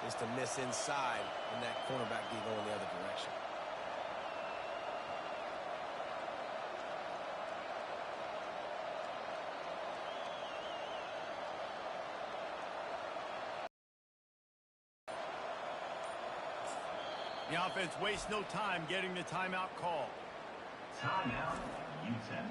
is to miss inside and that cornerback be going the other direction. The offense wastes no time getting the timeout call. Timeout, Utah.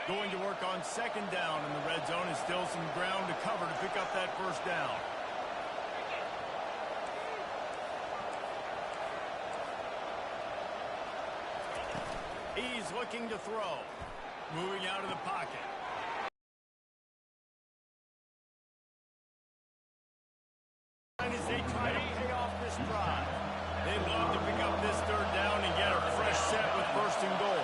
Going to work on second down in the red zone, and still some ground to cover to pick up that first down. He's looking to throw. Moving out of the pocket. As they try to pay off this drive. They'd love to pick up this third down and get a fresh set with first and goal.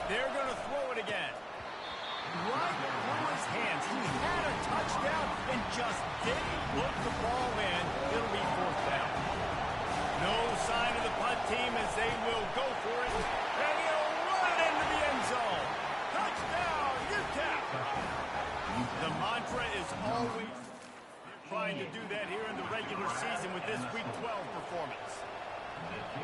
They're going to throw it again. Right through his hands. He had a touchdown and just didn't look the ball in. It'll be fourth down. No sign of the punt team as they will go for it. And he'll run into the end zone. Touchdown, Utah. The mantra is always trying to do that here in the regular season with this Week 12 performance.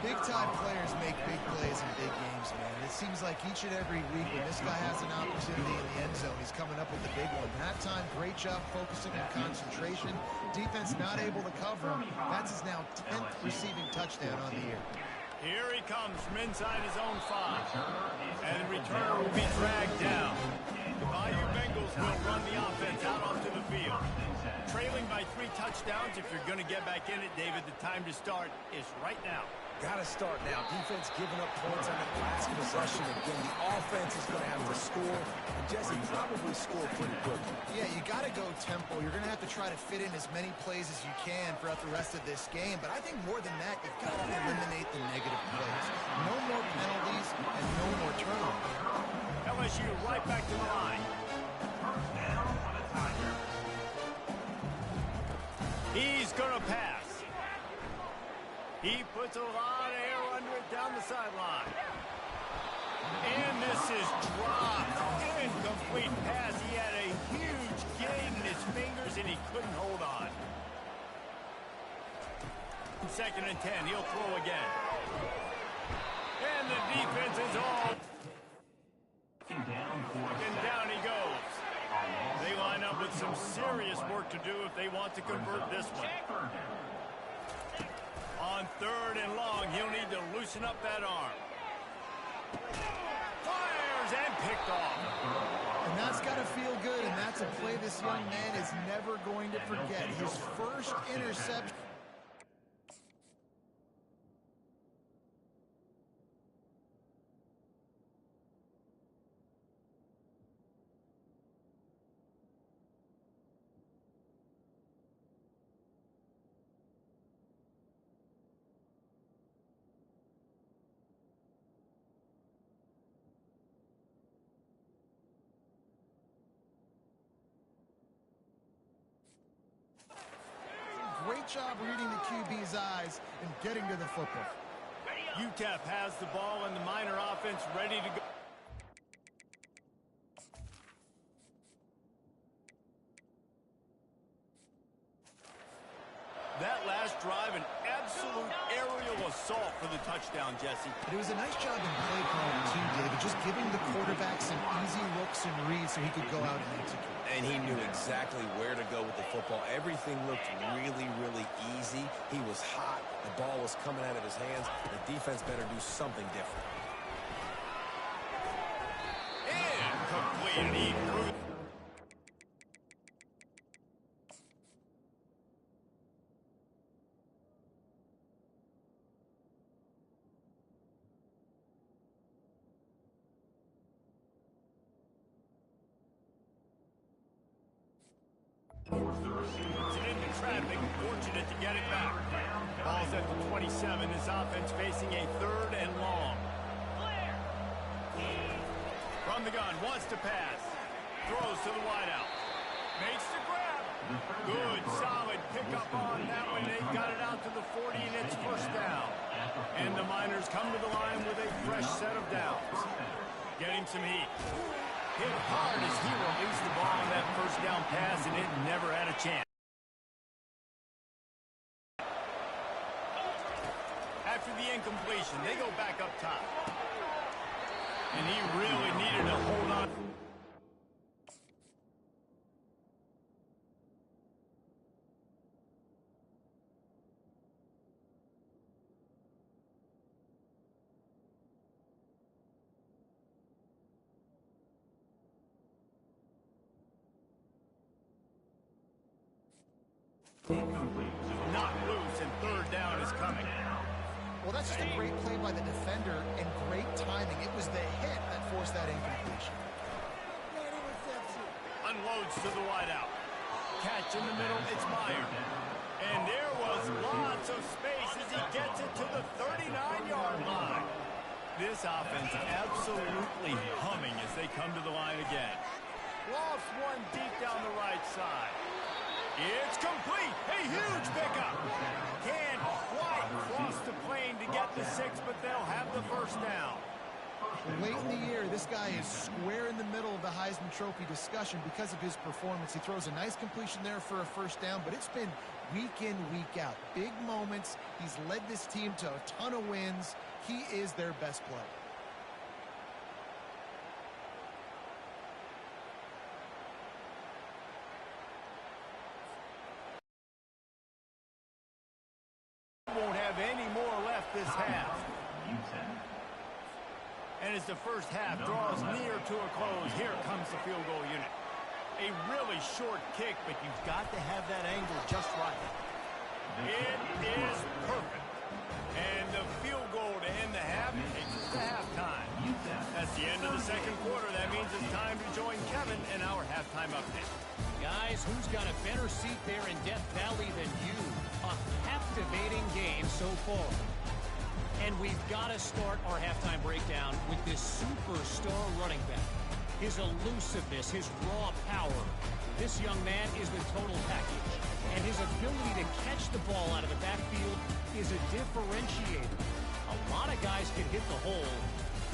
Big-time players make big plays in big games, man. It seems like each and every week when this guy has an opportunity in the end zone, he's coming up with the big one. That time, great job focusing on concentration. Defense not able to cover him. That's his now 10th receiving touchdown on the year. Here he comes from inside his own 5. And the returner will be dragged down. The Bayou Bengals will run the offense out onto the field. Trailing by 3 touchdowns. If you're going to get back in it, David, the time to start is right now. Got to start now. Defense giving up points on that last possession. Again, the offense is going to have to score. And Jesse probably score pretty quickly. Yeah, you got to go tempo. You're going to have to try to fit in as many plays as you can throughout the rest of this game. But I think more than that, you've got to eliminate the negative plays. No more penalties and no more turnovers. LSU right back to the line. He's going to pass. He puts a lot of air under it down the sideline. And this is dropped. Incomplete pass. He had a huge gain in his fingers, and he couldn't hold on. 2nd and 10. He'll throw again. And the defense is all. And down he goes. They line up with some serious work to do if they want to convert this one. On 3rd and long, he'll need to loosen up that arm. Fires and picked off. And that's got to feel good, and that's a play this young man is never going to forget. His first interception. Great job reading the QB's eyes and getting to the football. UTEP has the ball and the Miner offense ready to go. That last drive, an absolute aerial assault for the touchdown, Jesse. But it was a nice job in play calling too, David, just giving the quarterback some easy looks and reads so he could go out and execute. And he knew exactly where to go with the football. Everything looked really, really easy. He was hot. The ball was coming out of his hands. The defense better do something different. And complete. Into traffic, fortunate to get it back. Ball's at the 27. This offense facing a 3rd and long. From the gun, wants to pass. Throws to the wideout. Makes the grab. Good, solid pickup on that one. They've got it out to the 40, and it's first down. And the Miners come to the line with a fresh set of downs. Getting some heat. Hit hard as he released the ball on that first down pass, and it never had a chance. After the incompletion, they go back up top. And he really needed to hold on. Not loose, and third down is coming. Well, that's just a great play by the defender and great timing. It was the hit that forced that incompletion. Unloads to the wideout. Catch in the middle, it's Meyer. And there was lots of space as he gets it to the 39-yard line. This offense absolutely humming as they come to the line again. Lofts one deep down the right side. It's complete. A huge pickup. Can't quite cross the plane to get the 6, but they'll have the first down. Late in the year, this guy is square in the middle of the Heisman Trophy discussion because of his performance. He throws a nice completion there for a first down, but it's been week in, week out. Big moments. He's led this team to a ton of wins. He is their best player. Won't have any more left this half. And as the first half draws near to a close, here comes the field goal unit. A really short kick, but you've got to have that angle just right. It is perfect. And the field goal to end the half takes us to halftime. That's the end of the second quarter. That means it's time to join Kevin in our halftime update. Guys, who's got a better seat there in Death Valley than you? A captivating game so far. And we've got to start our halftime breakdown with this superstar running back. His elusiveness, his raw power. This young man is the total package. And his ability to catch the ball out of the backfield is a differentiator. A lot of guys can hit the hole.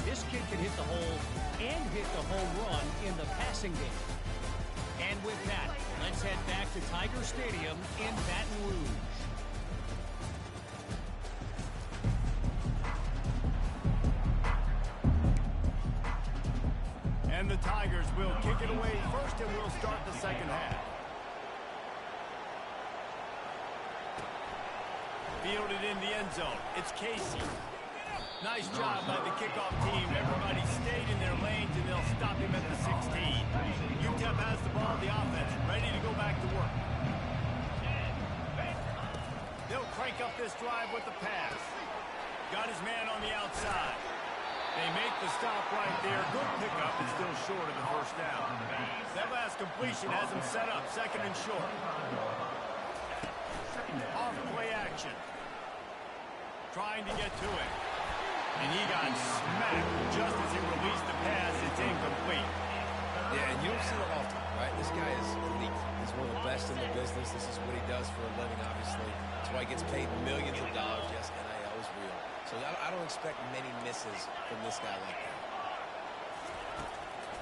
This kid can hit the hole and hit the home run in the passing game. And with that, let's head back to Tiger Stadium in Baton Rouge. And the Tigers will kick it away first, and we'll start the second half. Fielded in the end zone. It's Casey. Nice job by the kickoff team. Everybody stayed in their lanes, and they'll stop him at the 16. UTEP has the ball, the offense, ready to go back to work. They'll crank up this drive with the pass. Got his man on the outside. They make the stop right there. Good pickup, but still short of the first down. That last completion has him set up, second and short. Off play action. Trying to get to it. And he got smacked just as he released the pass. It's incomplete. Yeah, and you don't see that often, right? This guy is elite. He's one of the best in the business. This is what he does for a living, obviously. That's why he gets paid millions of dollars. Yes, NIL is real. So I don't expect many misses from this guy like that.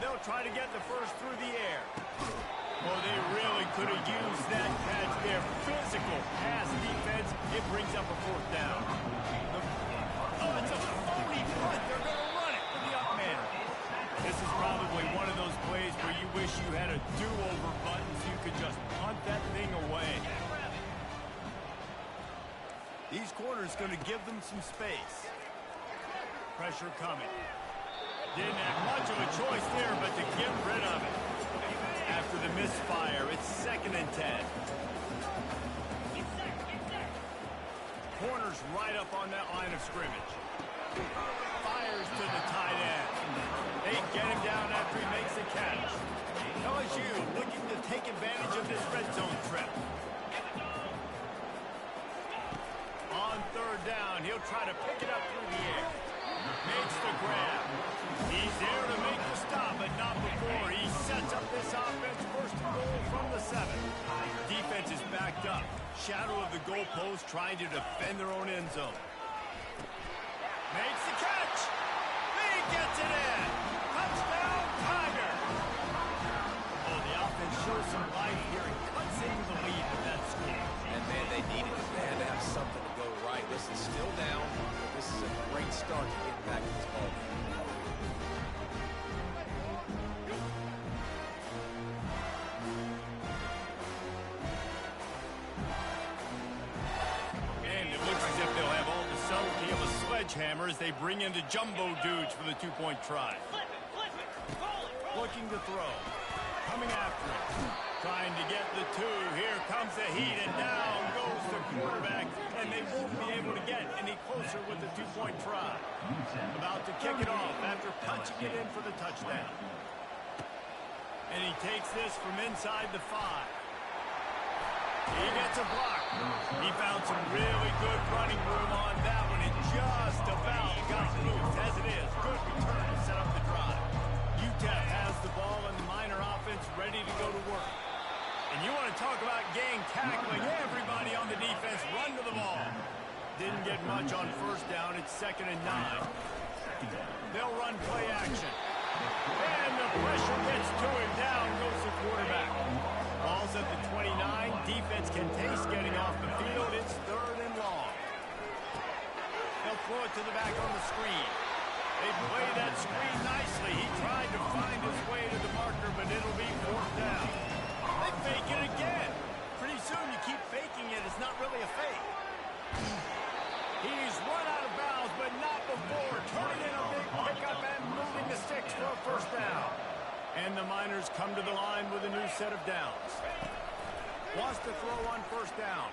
They'll try to get the first through the air. Well, they really could have used that catch there. Physical pass defense. It brings up a fourth down. Oh, it's a phony punt. They're going to run it with the up man. This is probably one of those plays where you wish you had a do-over button so you could just punt that thing away. These corners going to give them some space. Pressure coming. Didn't have much of a choice there, but to get rid of it. After the misfire, it's 2nd and 10. Corners right up on that line of scrimmage. Fires to the tight end. They get him down after he makes the catch. LSU looking to take advantage of this red zone trip. On third down, he'll try to pick it up through the air. Makes the grab. He's there to make the stop, but not before. He sets up this offense, first and goal from the 7. Defense is backed up. Shadow of the goalpost trying to defend their own end zone. Makes the catch. He gets it in. Touchdown, Tigers. Oh, the offense shows some life here and cuts into the lead with that score. And, man, they needed it. They had to have something to go right. This is still down, but this is a great start to get back to this ball game. Hammer as they bring in the jumbo dudes for the two-point try. Looking to throw. Coming after it. Trying to get the two. Here comes the heat, and down goes the quarterback, and they won't be able to get any closer with the two-point try. About to kick it off after punching it in for the touchdown. And he takes this from inside the 5. He gets a block. He found some really good running room on that one. It just about got loose. As it is, good return to set up the drive. UTEP has the ball and the Miner offense ready to go to work. And you want to talk about gang tackling. Everybody on the defense run to the ball. Didn't get much on first down. It's 2nd and 9. They'll run play action. And the pressure gets to him. Down goes the quarterback. Ball's at the 29. Defense can taste getting off the field. It's 3rd and long. They'll throw it to the back on the screen. They play that screen nicely. He tried to find his way to the marker, but it'll be 4th down. They fake it again. Pretty soon you keep faking it. It's not really a fake. He's run out of bounds, but not before. Turning in a big pickup and moving the sticks for a 1st down. And the Miners come to the line with a new set of downs. Wants to throw on 1st down.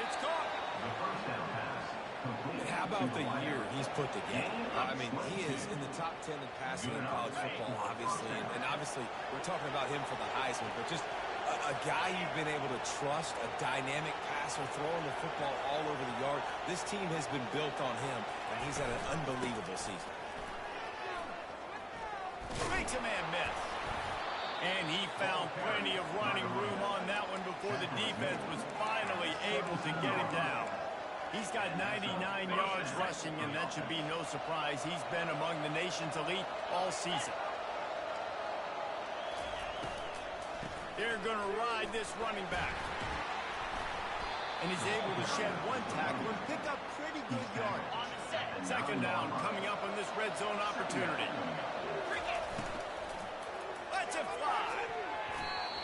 It's caught. The 1st down pass. And how about the year he's put together? I mean, he is in the top 10 in passing in college football, obviously. And obviously, we're talking about him for the Heisman, but just a guy you've been able to trust, a dynamic passer, throwing the football all over the yard. This team has been built on him, and he's had an unbelievable season. Makes a man miss. And he found plenty of running room on that one before the defense was finally able to get him down. He's got 99 yards rushing, and that should be no surprise. He's been among the nation's elite all season. They're going to ride this running back. And he's able to shed one tackle and pick up pretty good yardage. 2nd down coming up on this red zone opportunity. Let's it fly.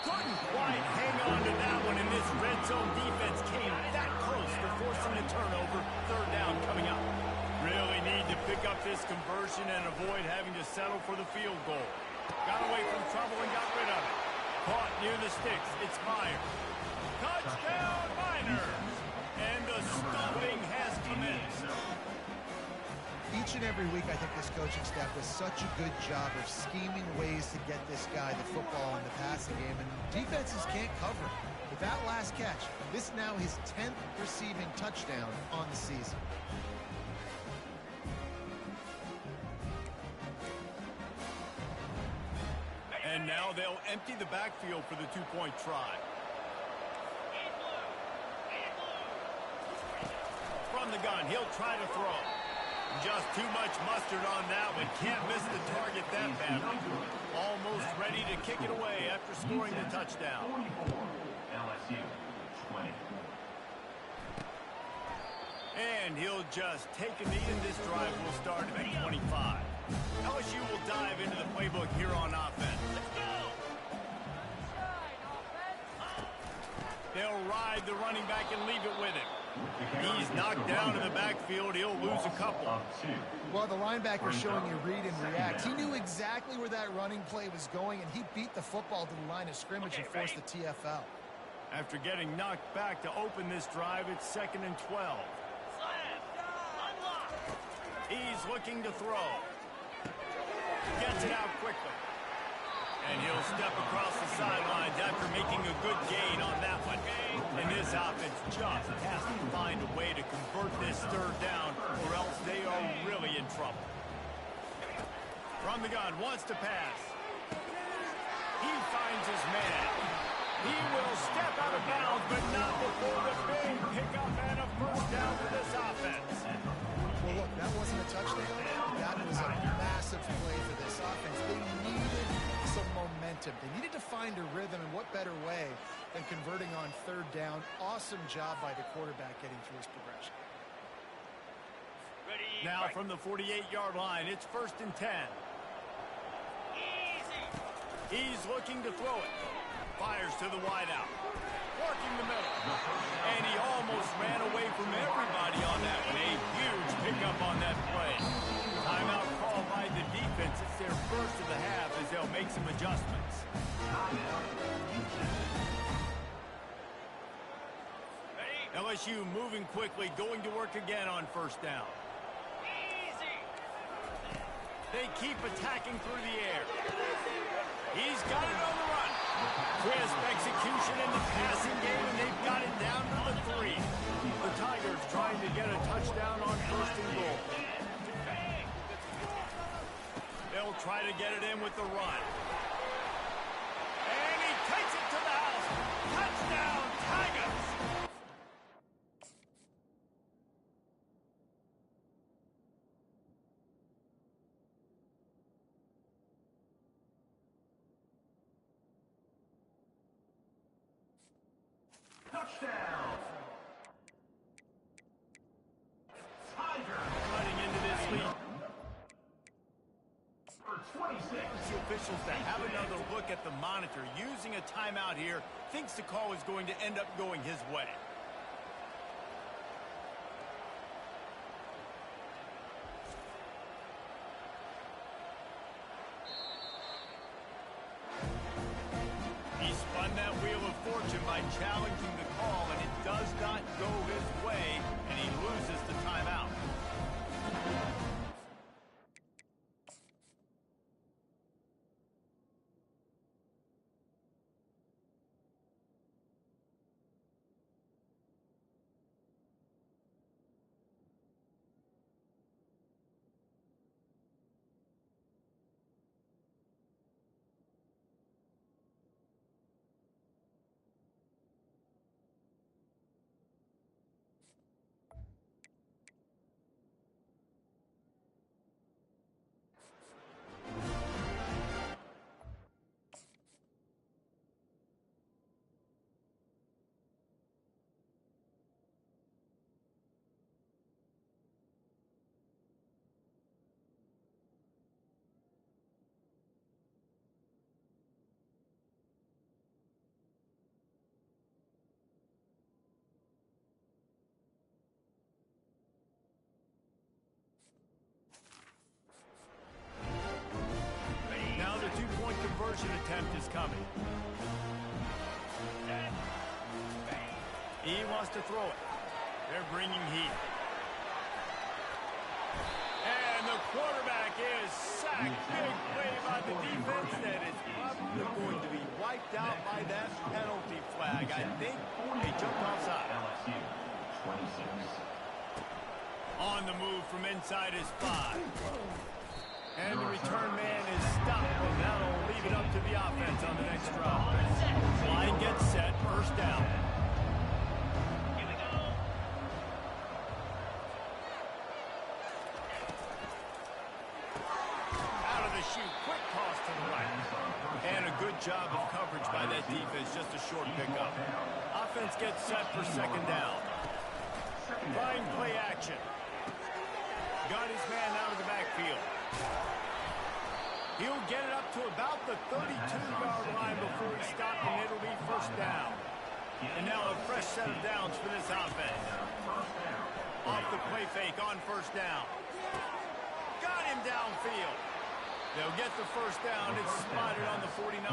Couldn't quite hang on to that one, and this red zone defense came that close to forcing a turnover. 3rd down coming up. Really need to pick up this conversion and avoid having to settle for the field goal. Got away from trouble and got rid of it. Caught near the sticks. It's Myers. Touchdown, Miners! And the stomping has commenced. Each and every week, I think this coaching staff does such a good job of scheming ways to get this guy the football in the passing game, and defenses can't cover him. With that last catch, this is now his 10th receiving touchdown on the season. And now they'll empty the backfield for the two-point try. From the gun, he'll try to throw. Just too much mustard on that one. Can't miss the target that badly. Almost ready to kick it away after scoring the touchdown. 44, LSU, 20. And he'll just take a knee, and this drive will start at 25. LSU will dive into the playbook here on offense. They'll ride the running back and leave it with him. He's knocked down in the backfield. He'll lose a couple. Well, the linebacker showing you read and react. He knew exactly where that running play was going, and he beat the football to the line of scrimmage and forced the TFL. After getting knocked back to open this drive, it's 2nd and 12. He's looking to throw. Gets it out quickly. And he'll step across the sidelines after making a good gain on that one. And this offense just has to find a way to convert this 3rd down, or else they are really in trouble. From the gun, wants to pass. He finds his man. He will step out of bounds, but not before the big pickup and a 1st down for this offense. better way than converting on third down. Awesome job by the quarterback getting through his progression. Now from the 48-yard line, it's 1st and 10. He's looking to throw it. Fires to the wideout. Working the middle. And he almost ran away from everybody on that one. A huge pickup on that play. Timeout called by the defense. It's their first of the half as they'll make some adjustments. LSU moving quickly, going to work again on 1st down. They keep attacking through the air. He's got it on the run. Crisp execution in the passing game, and they've got it down to the 3. The Tigers trying to get a touchdown on 1st and goal. They'll try to get it in with the run. And he takes it to the house. Touchdown, Tigers! Touchdown! Tigers! Running into this lead. For 26. The officials that have another look at the monitor using a timeout here thinks the call is going to end up going his way. He spun that wheel of fortune by challenging the call, and it does not go his way, and he loses the timeout. Now the two-point conversion attempt is coming. He wants to throw it. They're bringing heat. And the quarterback is sacked. Big play by the defense that is probably going to be wiped out by that penalty flag. I think they jumped offside. LSU 26. On the move from inside his 5. And the return man is stopped, and that'll leave it up to the offense on the next drive. Line gets set, 1st down. Here we go. Out of the chute, quick toss to the right. And a good job of coverage by that defense, just a short pickup. Offense gets set for 2nd down. Fine play action. Got his man out of the backfield. He'll get it up to about the 32-yard line before he's stopped, and it'll be 1st down. And now a fresh set of downs for this offense. Off the play fake on 1st down. Got him downfield. They'll get the 1st down. It's spotted on the 49.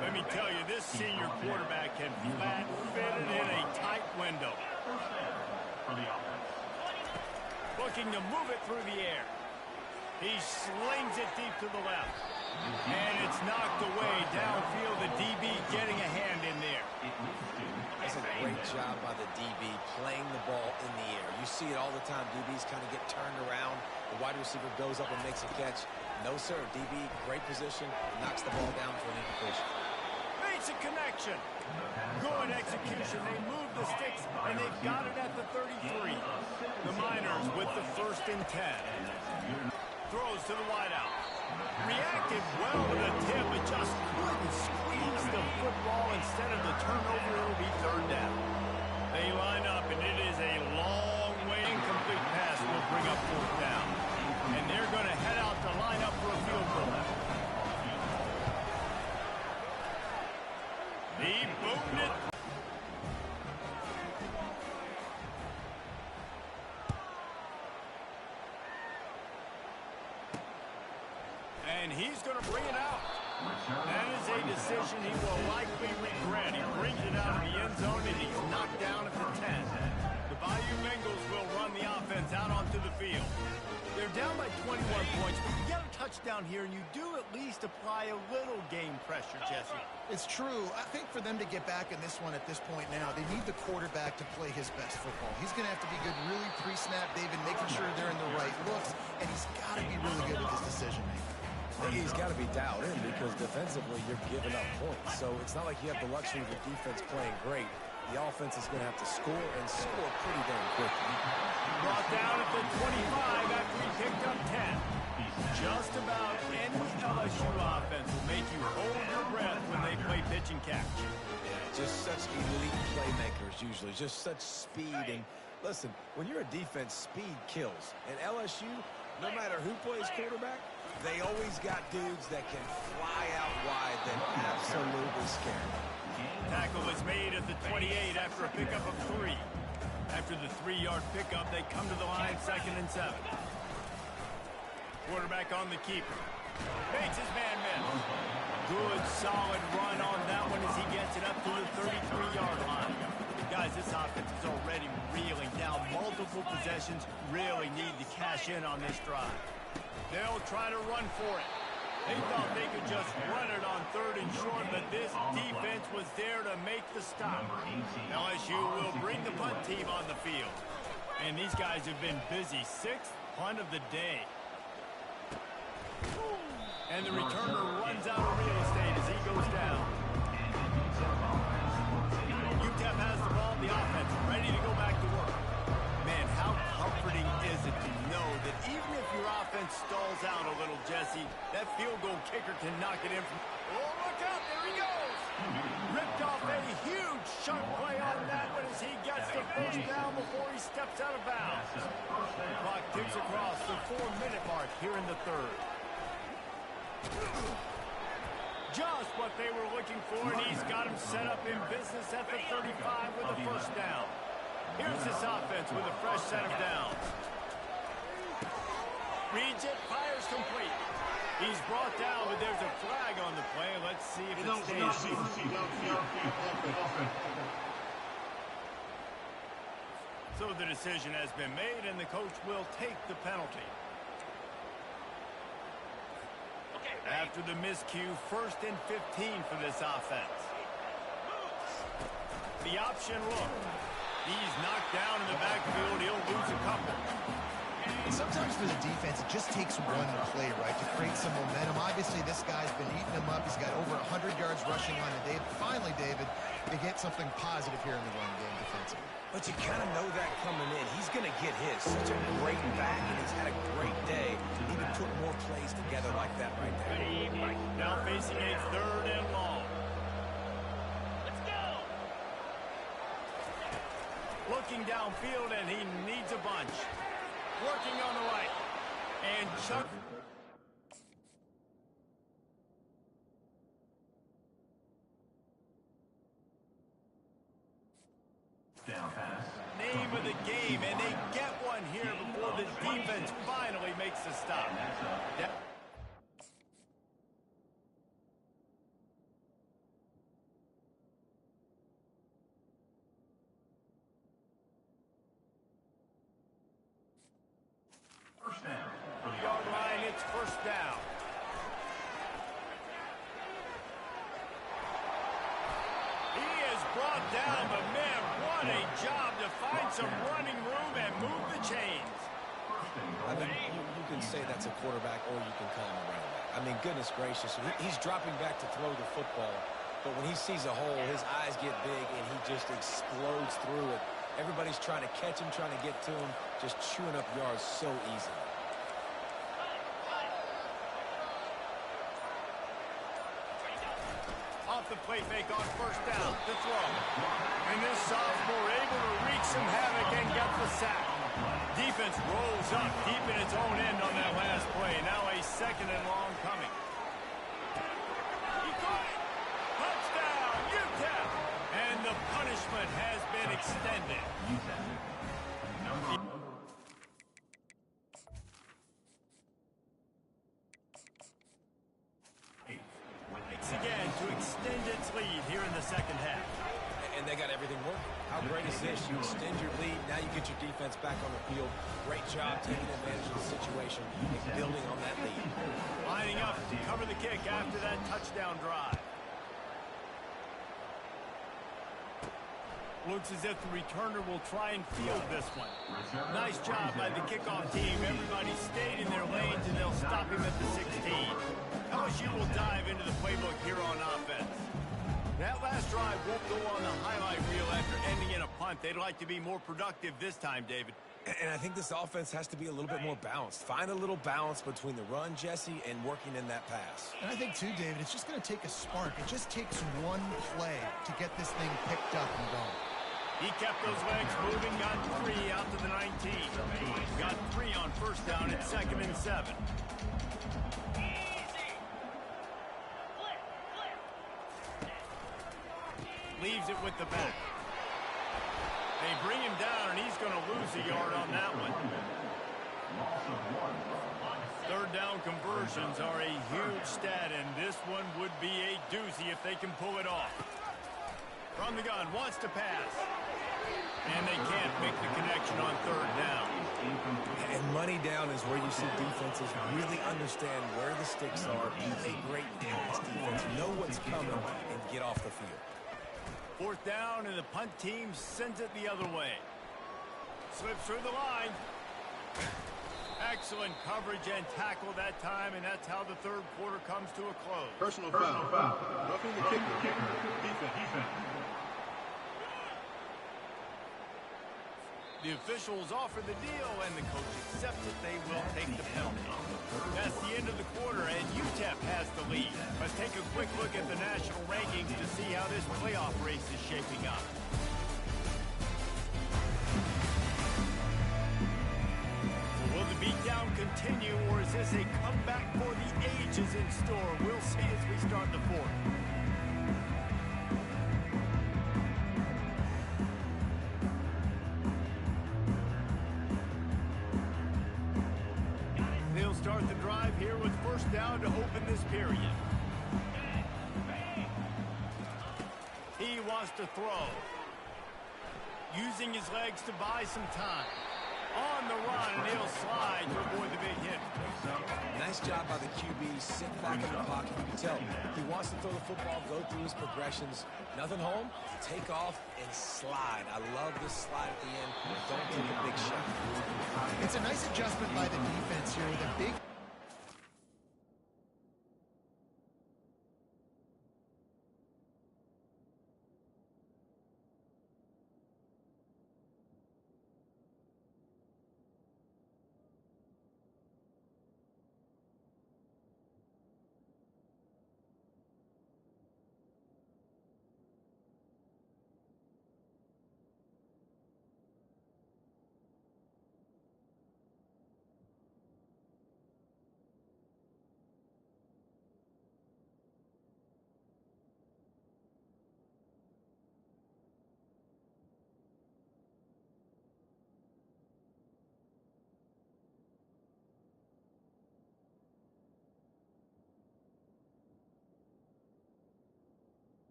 Let me tell you, this senior quarterback can flat fit it in a tight window. Looking to move it through the air. He slings it deep to the left. And it's knocked away downfield. The DB getting a hand in there. That's a great job by the DB playing the ball in the air. You see it all the time. DBs kind of get turned around. The wide receiver goes up and makes a catch. No, sir. DB, great position. Knocks the ball down for an incompletion. Makes a connection. Good execution. They move the sticks, and they've got it at the 33. The Miners with the 1st and 10. Throws to the wideout. Reacted well to the tip, but just couldn't squeeze the football. Instead of the turnover, it'll be third down. They line up, and it is a long way. Incomplete pass will bring up fourth down. And they're going to head out to line up for a field goal. He boomed it. And he's going to bring it out. That is a decision he will likely regret. He brings it out of the end zone, and he's knocked down at the 10. The Bayou Bengals will run the offense out onto the field. They're down by 21 points, but you get a touchdown here, and you do at least apply a little game pressure, Jesse. It's true. I think for them to get back in this one at this point now, they need the quarterback to play his best football. He's going to have to be good really pre-snap, David, making sure they're in the right looks, and he's got to be really good with his decision-making. He's got to be dialed in because defensively you're giving up points. So it's not like you have the luxury of the defense playing great. The offense is going to have to score and score pretty damn quickly. Brought down at the 25 after he picked up 10. Just about any LSU offense will make you hold your breath when they play pitch and catch. Yeah, just such elite playmakers usually. Just such speed. And listen, when you're a defense, speed kills. And LSU, no matter who plays quarterback, they always got dudes that can fly out wide that absolutely scare them. Tackle is made at the 28 after a pickup of 3. After the 3-yard pickup, they come to the line 2nd and 7. Quarterback on the keeper. Makes his man miss. Good, solid run on that one as he gets it up to the 33-yard line. Guys, this offense is already reeling down. Multiple possessions, really need to cash in on this drive. They'll try to run for it. They thought they could just run it on 3rd and short, but this defense was there to make the stop. LSU will bring the punt team on the field. And these guys have been busy. 6th punt of the day. And the returner runs out of real estate as he goes down. UTEP has the ball, the offense ready to go back to work. Man, how comforting is it to know that even if your offense stalls out a little, Jesse, that field goal kicker can knock it in from... Oh, look out, there he goes! Ripped off a huge chunk play on that one as he gets the first down before he steps out of bounds. The clock ticks across the 4-minute mark here in the 3rd. Just what they were looking for, and he's got him set up in business at the 35 with a first down. Here's this offense with a fresh set of downs. Reads it, fires complete. He's brought down, but there's a flag on the play. Let's see if it stays. So the decision has been made, and the coach will take the penalty. After the miscue, 1st and 15 for this offense. The option look. He's knocked down in the backfield. He'll lose a couple. And sometimes for the defense, it just takes one play, right, to create some momentum. Obviously, this guy's been eating them up. He's got over 100 yards rushing on the day. Finally, David, they get something positive here in the run game defensively. But you kind of know that coming in. He's going to get his. Such a great back, and he's had a great day. He even put more plays together like that right there. Now facing a 3rd and long. Let's go. Looking downfield, and he needs a bunch. Working on the right. And Chuck... Name of the game, and they get one here before the defense finally makes a stop. First down. Yard line, it's first down. He is brought down, but man, what a job to find some running room and move the chains. I mean, you can say that's a quarterback or you can call him a running back. I mean, goodness gracious, he's dropping back to throw the football, but when he sees a hole, his eyes get big and he just explodes through it. Everybody's trying to catch him, trying to get to him, just chewing up yards so easily. off the play fake on first down to throw. And this sophomore able to wreak some havoc and get the sack. Defense rolls up deep in its own end on that last play. Now a second and long coming. He caught it. Touchdown, UTEP. And the punishment has been extended. Again to extend its lead here in the second half. And they got everything working. How great is this? You extend your lead, now you get your defense back on the field. Great job taking advantage of the situation and building on that lead. Lining up to cover the kick after that touchdown drive. Looks as if the returner will try and field this one. Nice job by the kickoff team. Everybody stayed in their lanes, and they'll stop him at the 16. LSU will dive into the playbook here on offense. That last drive won't go on the highlight reel after ending in a punt. They'd like to be more productive this time, David. And I think this offense has to be a little bit more balanced. Find a little balance between the run, Jesse, and working in that pass. And I think, too, David, it's just going to take a spark. It just takes one play to get this thing picked up and going. He kept those legs moving, got 3 out to the 19. Got 3 on first down at 2nd and 7. Leaves it with the back. They bring him down, and he's going to lose a yard on that one. Third down conversions are a huge stat, and this one would be a doozy if they can pull it off. From the gun, wants to pass. And they can't make the connection on third down. And money down is where you see defenses really understand where the sticks are, be a great pass defense, know what's coming, and get off the field. Fourth down, and the punt team sends it the other way. Slips through the line. Excellent coverage and tackle that time, and that's how the third quarter comes to a close. Personal foul. Roughing the kicker. Defense. The officials offer the deal, and the coach accepts it. They will take the penalty. That's the end of the quarter, and UTEP has the lead. Let's take a quick look at the national rankings to see how this playoff race is shaping up. So will the beatdown continue, or is this a comeback for the ages in store? We'll see as we start the fourth. They'll start the drive here with first down to open this period. He wants to throw. Using his legs to buy some time. On the run, and he'll slide to avoid the big hit. Nice job by the QB. Sit back in the pocket. You can tell he wants to throw the football, go through his progressions. Nothing home, take off and slide. I love this slide at the end. Don't take a big shot. It's a nice adjustment by the defense here with a big...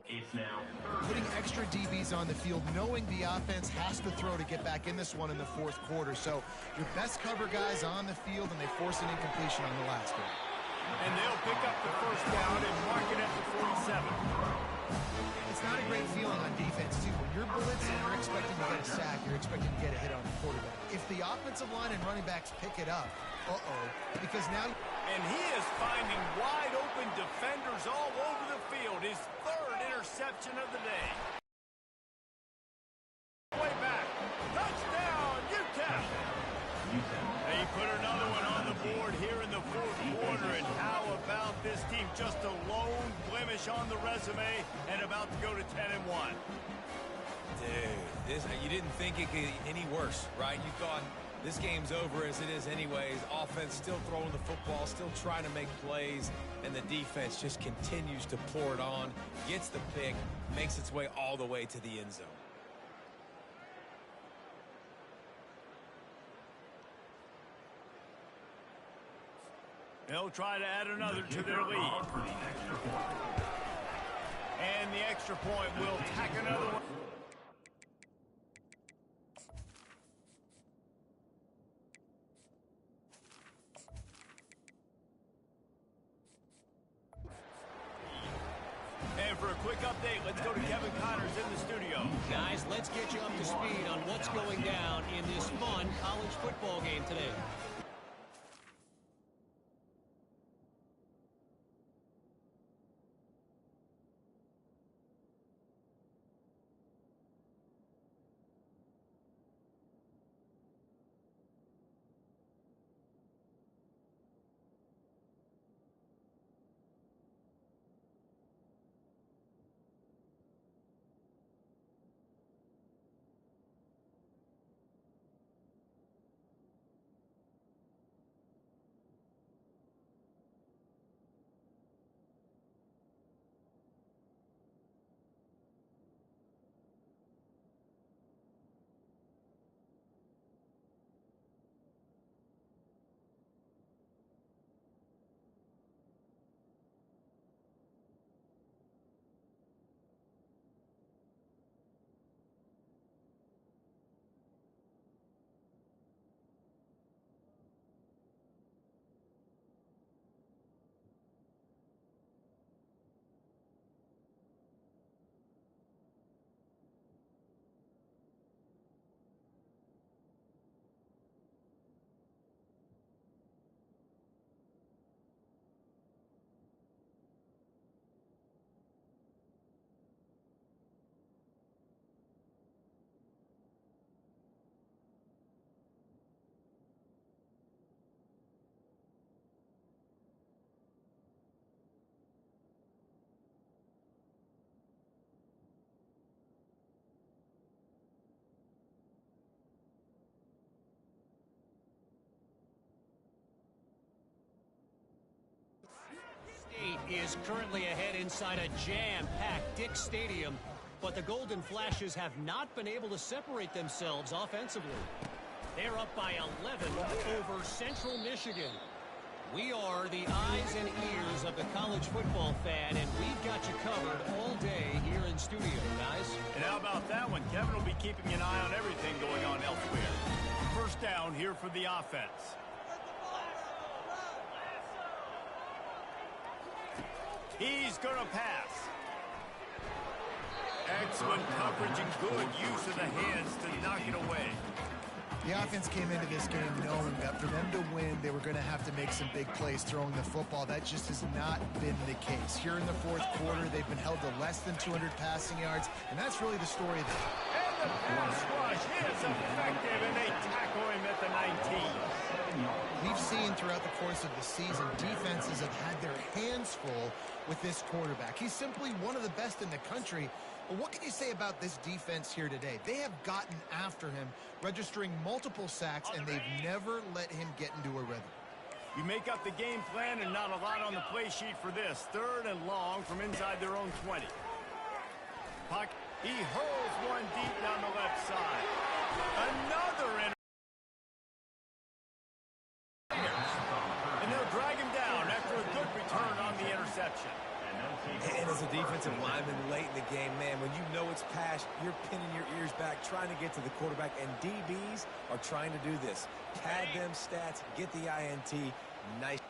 Putting extra DBs on the field, knowing the offense has to throw to get back in this one in the fourth quarter. So your best cover guys on the field, and they force an incompletion on the last one. And they'll pick up the first down and mark it at the 47. It's not a great feeling on defense, too. When you're blitzing, you're expecting to get a sack. You're expecting to get a hit on the quarterback. If the offensive line and running backs pick it up, because now... And he is finding wide-open defenders all over the field. His third interception of the day. Way back. Touchdown, UTEP. They put another one on the board here in the fourth quarter. And how about this team? Just a lone blemish on the resume and about to go to 10-1. Dude, you didn't think it could get any worse, right? You thought this game's over as it is anyways. Offense still throwing the football, still trying to make plays, and the defense just continues to pour it on, gets the pick, makes its way all the way to the end zone. They'll try to add another to their lead. And the extra point will tack another one. And for a quick update, let's go to Kevin Connors in the studio. Guys, let's get you up to speed on what's going down in this fun college football game today. Is currently ahead inside a jam-packed Dick Stadium, but the Golden Flashes have not been able to separate themselves offensively. They're up by 11 over Central Michigan. We are the eyes and ears of the college football fan, and we've got you covered all day here in studio, guys. And how about that one? Kevin will be keeping an eye on everything going on elsewhere. First down here for the offense. He's going to pass. Excellent coverage and good use of the hands to knock it away. The offense came into this game knowing that for them to win, they were going to have to make some big plays throwing the football. That just has not been the case. Here in the fourth quarter, they've been held to less than 200 passing yards, and that's really the story of the game. And the pass rush is effective, and they tackle him at the 19. We've seen throughout the course of the season, defenses have had their hands full with this quarterback. He's simply one of the best in the country. But what can you say about this defense here today? They have gotten after him, registering multiple sacks, and they've never let him get into a rhythm. You make up the game plan and not a lot on the play sheet for this. Third and long from inside their own 20. He hurls one deep down the left side. Another and they'll drag him down after a good return on the interception. And as a defensive lineman late in the game, man, when you know it's pass, you're pinning your ears back, trying to get to the quarterback, and DBs are trying to do this. Pad them stats, get the INT. Nice.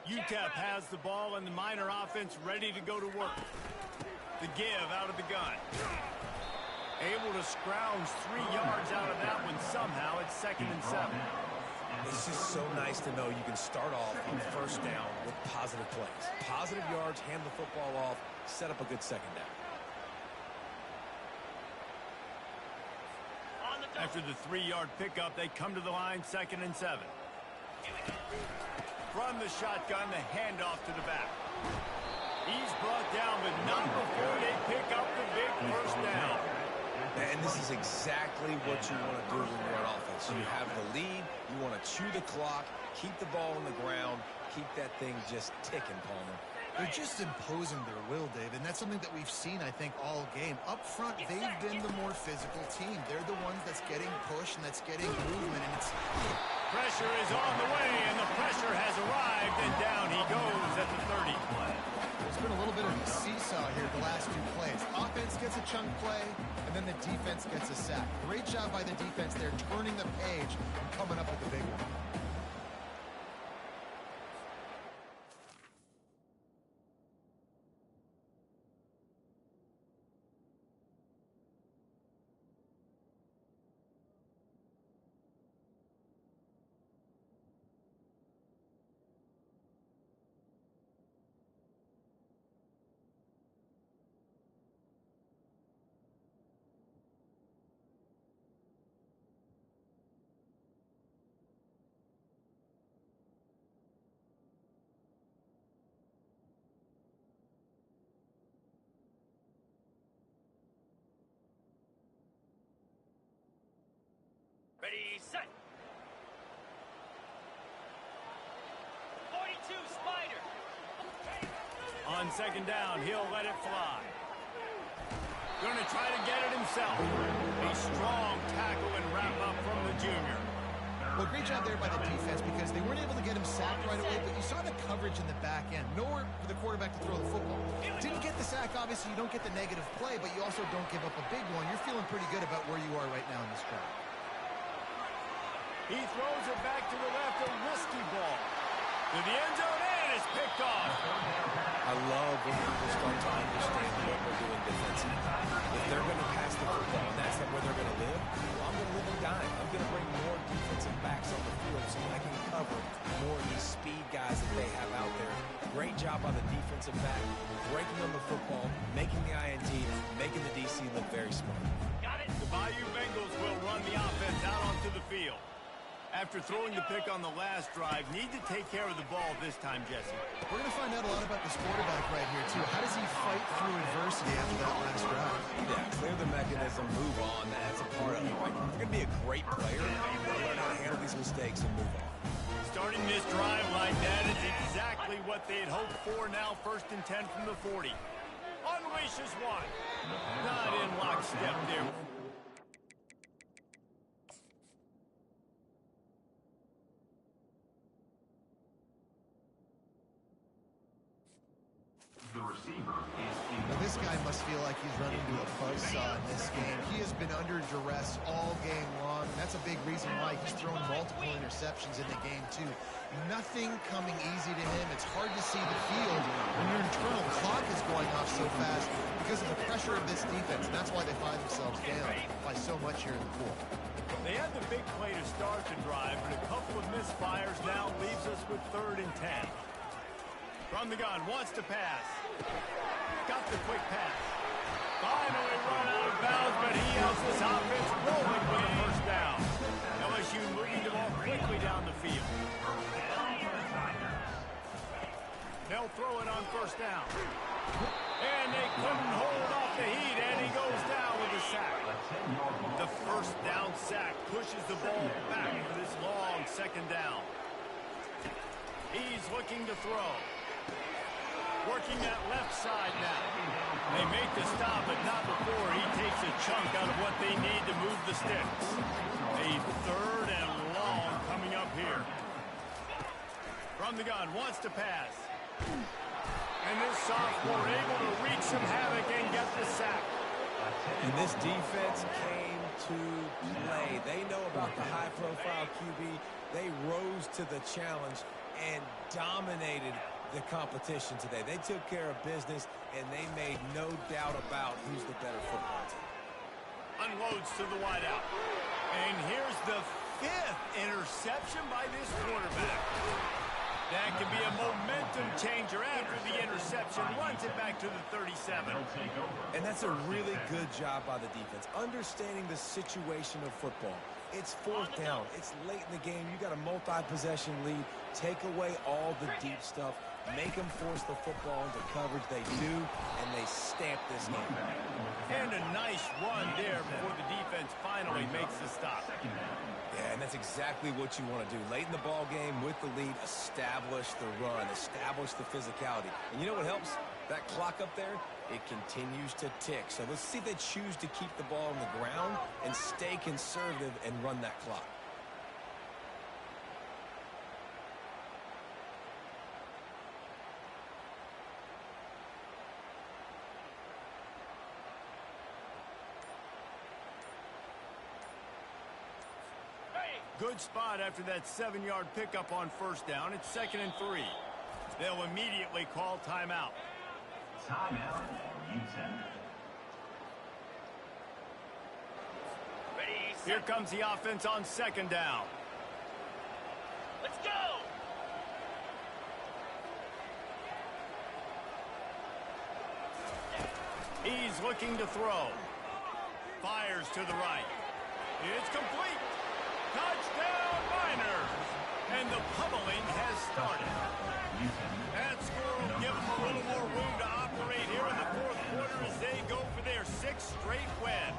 UTEP has the ball and the Miner offense ready to go to work. The give out of the gun. Able to scrounge 3 yards out of that one somehow. It's 2nd and 7. It's just so nice to know you can start off on first down with positive plays. Positive yards, hand the football off, set up a good second down. After the 3-yard pickup, they come to the line, 2nd and 7. From the shotgun, the handoff to the back. He's brought down, but not before they pick up the big first down. And this is exactly what you want to do when you're on offense. You have the lead, you want to chew the clock, keep the ball on the ground, keep that thing just ticking, Palmer. They're just imposing their will, Dave, and that's something that we've seen, I think, all game. Up front, they've been the more physical team. They're the ones that's getting pushed and that's getting movement, and it's... Pressure is on the way, and the pressure has arrived, and down he goes at the 30. There's been a little bit of a seesaw here the last 2 plays. Offense gets a chunk play, and then the defense gets a sack. Great job by the defense there, turning the page and coming up with the big one. Ready, set. 42, Spider. On 2nd down, he'll let it fly. Going to try to get it himself. A strong tackle and wrap up from the junior. Well, great job there by the defense because they weren't able to get him sacked right away, but you saw the coverage in the back end. Nowhere for the quarterback to throw the football. Didn't get the sack, obviously. You don't get the negative play, but you also don't give up a big one. You're feeling pretty good about where you are right now in this drive. He throws it back to the left, a risky ball. To the end zone, and it's picked off. I love when people start to understand what we're doing defensively. If they're going to pass the football and that's where they're going to live, well, I'm going to live and dime. I'm going to bring more defensive backs on the field so I can cover more of these speed guys that they have out there. Great job by the defensive back, breaking on the football, making the INT, making the DC look very smart. Got it. The Bayou Bengals will run the offense out onto the field. After throwing the pick on the last drive, need to take care of the ball this time, Jesse. We're going to find out a lot about this quarterback right here, too. How does he fight through adversity after that last drive? Yeah, clear the mechanism, move on. That's a part of it. Right? You're going to be a great player. You've got to learn how to handle these mistakes and move on. Starting this drive like that is exactly what they had hoped for. Now 1st and 10 from the 40. Unleashes one. Not in lockstep there. Well, this guy must feel like he's running into a buzzsaw in this game. He has been under duress all game long, and that's a big reason why he's thrown multiple interceptions in the game, too. Nothing coming easy to him. It's hard to see the field when your internal clock is going off so fast because of the pressure of this defense, and that's why they find themselves down by so much here in the fourth. They had the big play to start the drive, but a couple of misfires now leaves us with 3rd and 10. From the gun, wants to pass. Got the quick pass. Finally run out of bounds, but he has this offense rolling with a 1st down. LSU moving the ball quickly down the field. They'll throw it on 1st down. And they couldn't hold off the heat, and he goes down with a sack. The 1st down sack pushes the ball back for this long 2nd down. He's looking to throw. Working that left side now. They make the stop, but not before he takes a chunk out of what they need to move the sticks. A 3rd and long coming up here. From the gun, wants to pass. And this sophomore able to wreak some havoc and get the sack. And this defense came to play. They know about the high-profile QB. They rose to the challenge and dominated the competition today. They took care of business, and they made no doubt about who's the better football team. Unloads to the wideout. And here's the 5th interception by this quarterback. That can be a momentum changer after the interception. Runs it back to the 37. And that's a really good job by the defense. Understanding the situation of football. It's 4th down. It's late in the game. You got a multi-possession lead. Take away all the deep stuff. Make them force the football into coverage. They do, and they stamp this game. And a nice run there before the defense finally makes the stop. Yeah, and that's exactly what you want to do. Late in the ball game with the lead, establish the run, establish the physicality. And you know what helps? That clock up there, it continues to tick. So let's see if they choose to keep the ball on the ground and stay conservative and run that clock. Good spot after that 7-yard pickup on 1st down. It's 2nd and 3. They'll immediately call timeout. Timeout, Utah. Ready, Here set. comes the offense on 2nd down. Let's go. He's looking to throw. Fires to the right. It's complete. Touchdown, Miners. And the pummeling has started. That score will give them a little more room to operate here in the 4th quarter as they go for their 6th straight win.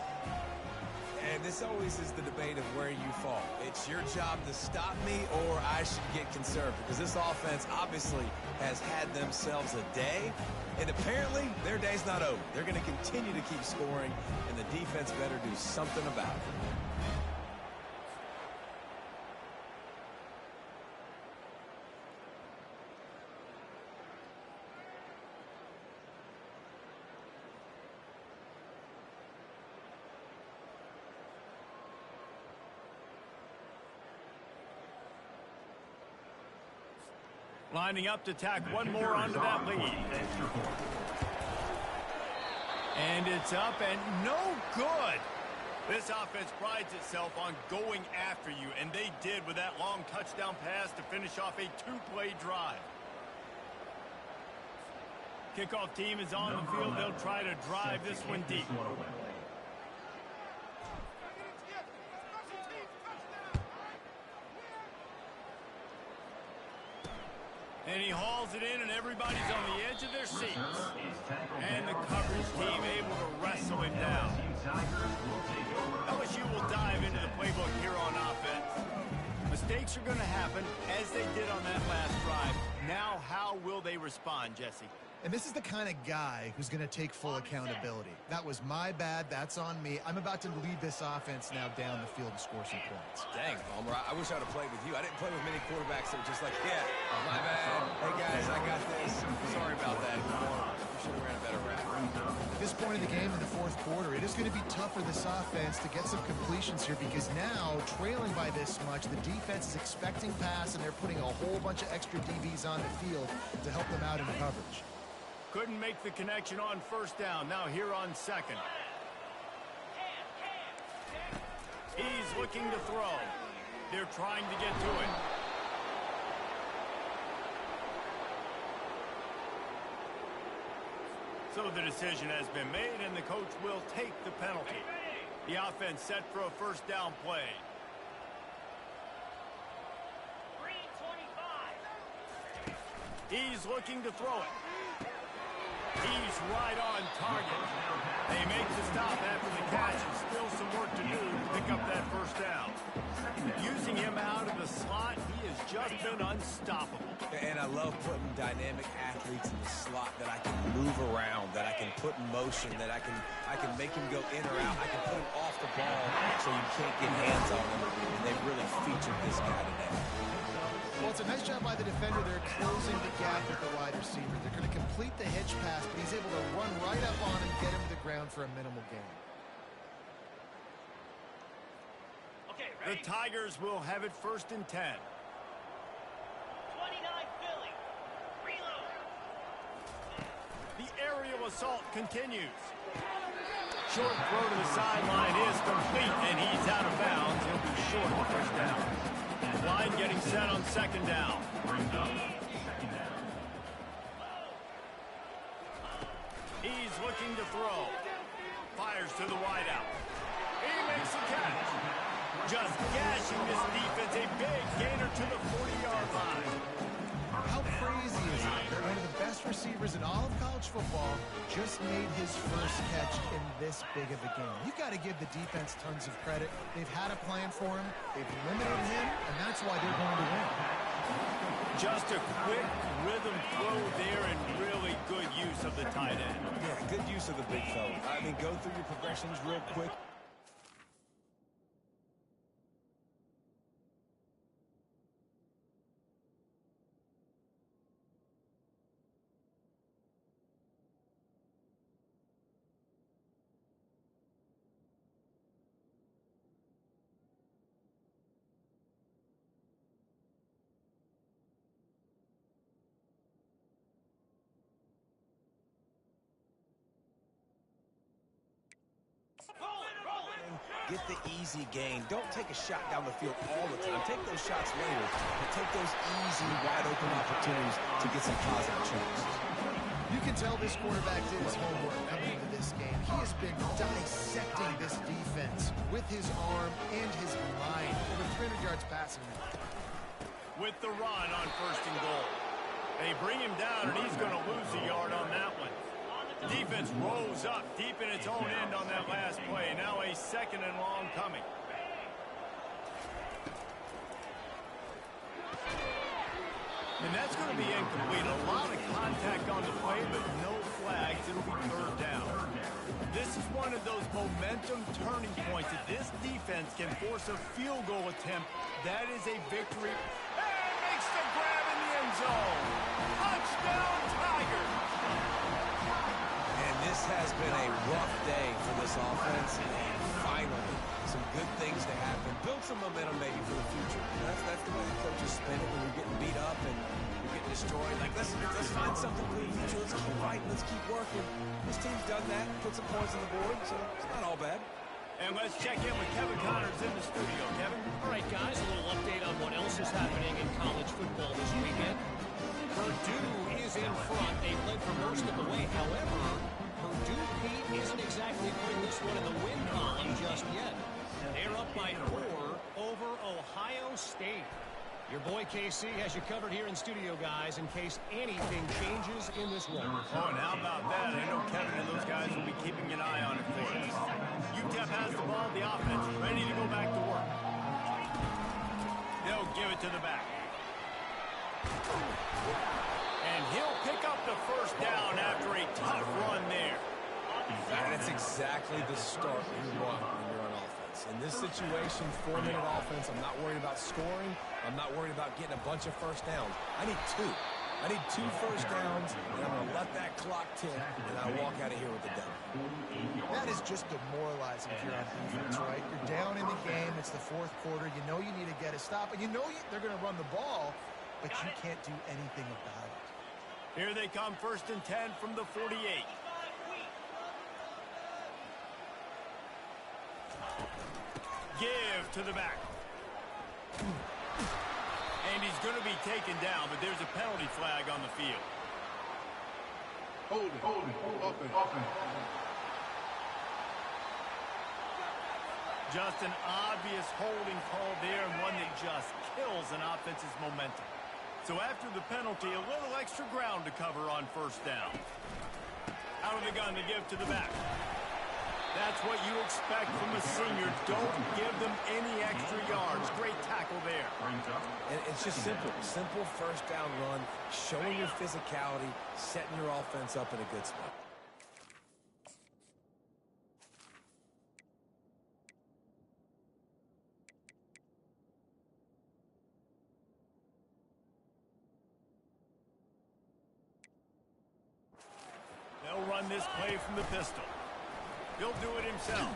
And this always is the debate of where you fall. It's your job to stop me or I should get conservative, because this offense obviously has had themselves a day, and apparently their day's not over. They're going to continue to keep scoring, and the defense better do something about it. Lining up to tack one more onto that lead. And it's up and no good. This offense prides itself on going after you, and they did with that long touchdown pass to finish off a 2-play drive. Kickoff team is on the field. They'll try to drive this one deep. And he hauls it in, and everybody's on the edge of their seats. And the coverage team able to wrestle him down. LSU will dive into the playbook here on offense. Mistakes mistakes are going to happen, as they did on that last drive. Now, how will they respond, Jesse? And this is the kind of guy who's going to take full accountability. That was my bad. That's on me. I'm about to lead this offense now down the field and score some points. Dang, Palmer, I wish I would have played with you. I didn't play with many quarterbacks that were just like, yeah, my bad. Hey, guys, I got this. Sorry about that. We should have ran a better route. At this point in the game, in the fourth quarter, it is going to be tough for this offense to get some completions here because now, trailing by this much, the defense is expecting pass, and they're putting a whole bunch of extra DBs on the field to help them out in coverage. Couldn't make the connection on first down. Now here on second. He's looking to throw. They're trying to get to it. So the decision has been made, and the coach will take the penalty. The offense set for a first down play. 325. He's looking to throw it. He's right on target. They make the stop after the catch, and still some work to do to pick up that first down. Using him out of the slot, he has just been unstoppable. And I love putting dynamic athletes in the slot that I can move around, that I can put in motion, that I can make him go in or out. I can put him off the ball so you can't get hands on him. And they've really featured this guy today. Well, it's a nice job by the defender. They're closing the gap with the wide receiver. They're going to complete the hitch pass, but he's able to run right up on him and get him to the ground for a minimal gain. Okay, The ready? Tigers will have it first and 10. 29 Philly. Reload. The aerial assault continues. Short throw to the sideline is complete, and he's out of bounds. He'll be short of first down. Line getting set on second down. He's looking to throw. Fires to the wideout. He makes the catch. Just gashing this defense. A big gainer to the 40-yard line. How crazy is it that one of the best receivers in all of college football just made his first catch in this big of a game? You've got to give the defense tons of credit. They've had a plan for him. They've limited him, and that's why they're going to win. Just a quick rhythm throw there and really good use of the tight end. Yeah, good use of the big fella. I mean, go through your progressions real quick. Get the easy gain. Don't take a shot down the field all the time. Take those shots later, but take those easy, wide-open opportunities to get some positive chances. You can tell this quarterback did his homework coming into this game. He has been dissecting this defense with his arm and his mind. Over 300 yards passing now. With the run on first and goal. They bring him down, and he's going to lose a yard on that one. Defense rolls up deep in its own end on that last play. Now a second and long coming. And that's going to be incomplete. A lot of contact on the play, but no flags. It'll be third down. This is one of those momentum turning points. If this defense can force a field goal attempt, that is a victory. And makes the grab in the end zone. Touchdown, Tigers! This has been a rough day for this offense, and finally, some good things to happen. Build some momentum maybe for the future. That's the way the coaches spin it when you're getting beat up and you're getting destroyed. Like, let's find something for the future. Let's keep fighting. Let's keep working. This team's done that, put some points on the board, so it's not all bad. And let's check in with Kevin Connors in the studio. Kevin? All right, guys, a little update on what else is happening in college football this weekend. Purdue is in front. They led for most of the way. However, Purdue, Pete, isn't exactly putting this one in the win column just yet. They're up by 4 over Ohio State. Your boy KC has you covered here in studio, guys, in case anything changes in this one. Oh, and how about that? I know Kevin and those guys will be keeping an eye on it for us. UTEP has the ball, the offense, ready to go back to work. They'll give it to the back. And he'll pick up the first down after a tough run there. That's exactly the start you want when you're on offense. In this situation, 4-minute offense, I'm not worried about scoring. I'm not worried about getting a bunch of first downs. I need 2. I need 2 first downs, and I'm going to let that clock tick, and I walk out of here with the W. That is just demoralizing if you're on defense, right? You're down in the game. It's the fourth quarter. You know you need to get a stop, and you know they're going to run the ball, but you can't do anything about it. Here they come, 1st and 10 from the 48. Give to the back. And he's going to be taken down, but there's a penalty flag on the field. Hold it. Offense. Just an obvious holding call there, and one that just kills an offense's momentum. So after the penalty, a little extra ground to cover on 1st down. Out of the gun to give to the back. That's what you expect from a senior. Don't give them any extra yards. Great tackle there. And it's just simple. Simple first down run, showing your physicality, setting your offense up in a good spot. They'll run this play from the pistol. He'll do it himself.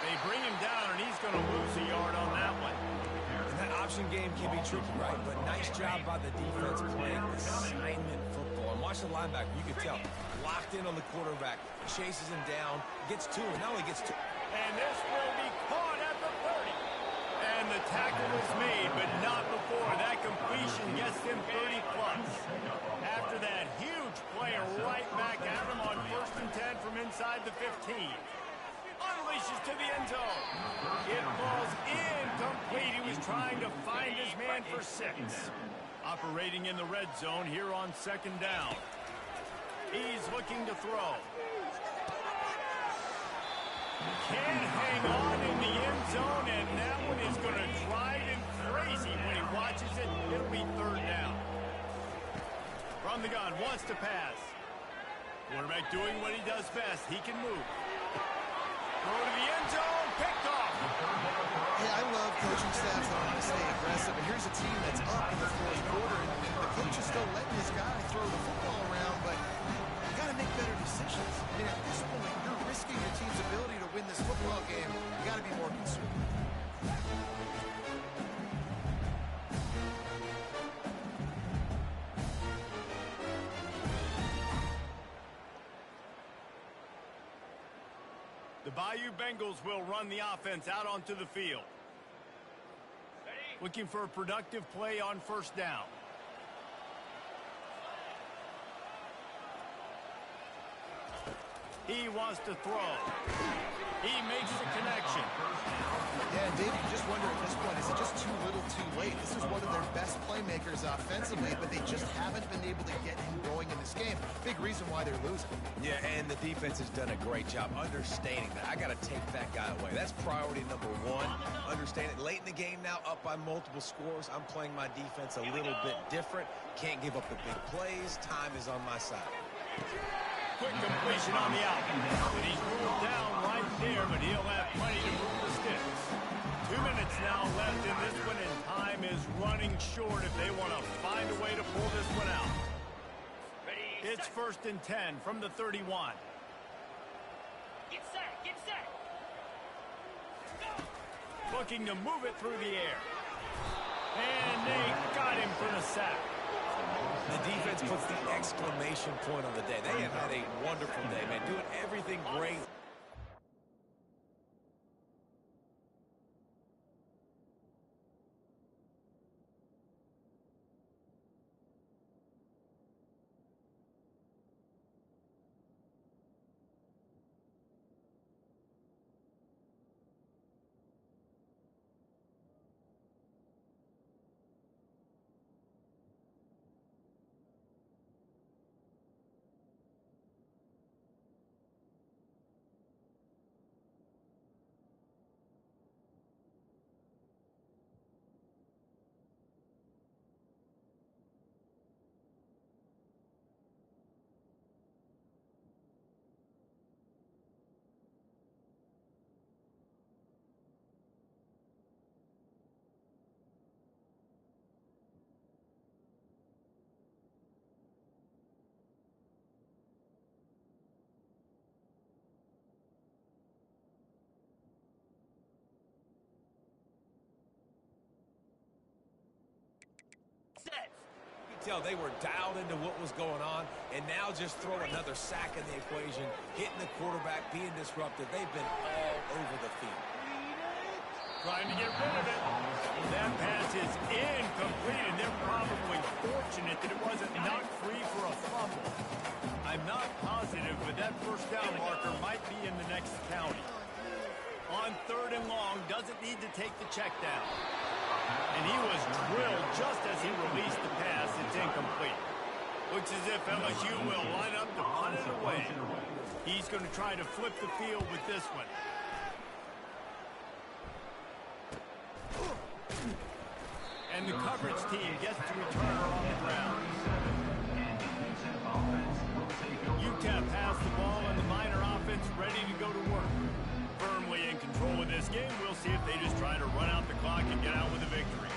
They bring him down, and he's going to lose a yard on that one. And that option game can be tricky, right? But nice job by the defense playing assignment football. And watch the linebacker. You can tell. Locked in on the quarterback. Chases him down. Gets to him. Not only gets to him. And this will be caught at the 30. And the tackle is made, but not before. That completion gets him 30-plus. After that huge play right back at him on 1st and 10 from inside the 15. Unleashes to the end zone. It falls incomplete. He was trying to find his man for 6. Operating in the red zone here on 2nd down. He's looking to throw. Can't hang on in the end zone, and that one is going to drive him crazy when he watches it. It'll be 3rd down. From the gun, wants to pass. Quarterback doing what he does best. He can move. Throw to the end zone, picked off. Yeah, I love coaching staffs that want to stay aggressive. And here's a team that's up in the 4th quarter, and the coach is still letting his guy throw the football around, but you got to make better decisions. I mean, at this point, you're risking your team's ability to win this football game. You got to be more conservative. The Bayou Bengals will run the offense out onto the field. Looking for a productive play on 1st down. He wants to throw. He makes the connection. Yeah, David, you just wonder at this point, is it just too little too late? This is one of their best playmakers offensively, but they just haven't been able to get him going in this game. Big reason why they're losing. Yeah, and the defense has done a great job understanding that. I got to take that guy away. That's priority number 1. Understand it. Late in the game now, up by multiple scores. I'm playing my defense a little bit different. Can't give up the big plays. Time is on my side. Quick completion on the out. And he's ruled down right there, but he'll have plenty to move the sticks. 2 minutes now left in this one, and time is running short if they want to find a way to pull this one out. It's 1st and 10 from the 31. Get set. Looking to move it through the air. And they got him for the sack. The defense puts the exclamation point on the day. They have had a wonderful day, man. Doing everything great. tell they were dialed into what was going on, and now just throw another sack in the equation, hitting the quarterback, being disruptive. They've been all over the field. Trying to get rid of it. That pass is incomplete, and they're probably fortunate that it wasn't knocked free for a fumble. I'm not positive, but that first down marker might be in the next county. On 3rd and long, doesn't need to take the check down. And he was drilled just as he released the pass. It's incomplete. Looks as if LSU will line up to punt it away. He's going to try to flip the field with this one. And the coverage team gets to return on the ground. UTEP has the ball and the Miner offense ready to go to work. Firmly in control of this game. We'll see if they just try to run out the clock and get out with a victory.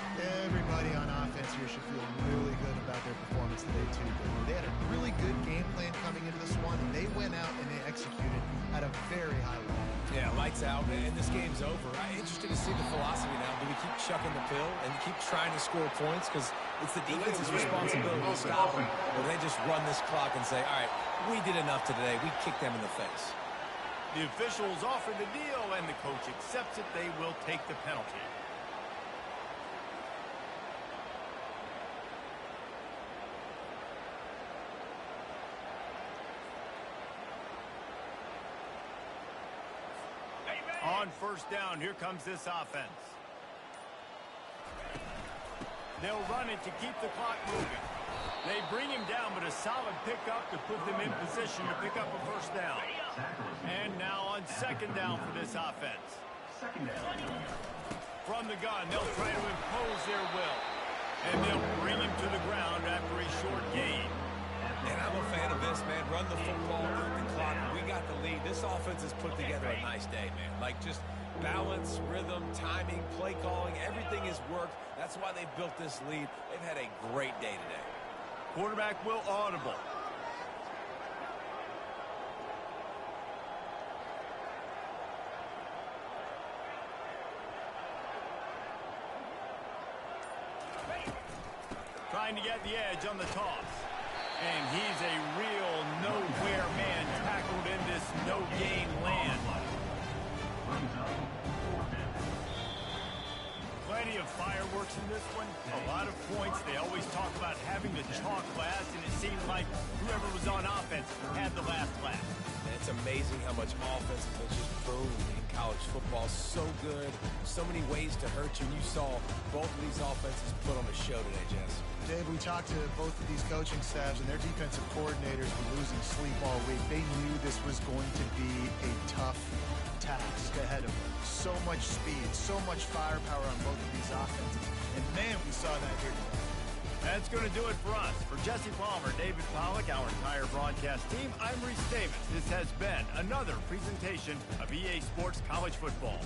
Everybody on offense here should feel really good about their performance today, too. They had a really good game plan coming into this one. They went out and they executed at a very high level. Yeah, lights out, and this game's over. I'm interested to see the philosophy now. Do we keep chucking the pill and keep trying to score points? Because it's the defense's responsibility to stop them. Or they just run this clock and say, all right, we did enough today. We kicked them in the face. The officials offer the deal, and the coach accepts it. They will take the penalty. On 1st down, here comes this offense. They'll run it to keep the clock moving. They bring him down, but a solid pickup to put them in position to pick up a 1st down. And now on 2nd down for this offense. From the gun, they'll try to impose their will. And they'll bring him to the ground after a short gain. And I'm a fan of this, man. Run the football, earn the clock. We got the lead. This offense has put together a nice day, man. Like, just balance, rhythm, timing, play calling, everything has worked. That's why they've built this lead. They've had a great day today. Quarterback will audible. Trying to get the edge on the toss. And he's a real nowhere man tackled in this no-gain land. Plenty of fireworks in this one. A lot of points. They always talk about having the chalk last, and it seemed like whoever was on offense had the last laugh. And it's amazing how much offense has just boomed in college football. So good. So many ways to hurt you. And you saw both of these offenses put on a show today, Jess. Dave, we talked to both of these coaching staffs, and their defensive coordinators were losing sleep all week. They knew this was going to be a tough task ahead of them. So much speed, so much firepower on both of these offenses. And, man, we saw that here today. That's going to do it for us. For Jesse Palmer, David Pollack, our entire broadcast team, I'm Reese Davis. This has been another presentation of EA Sports College Football.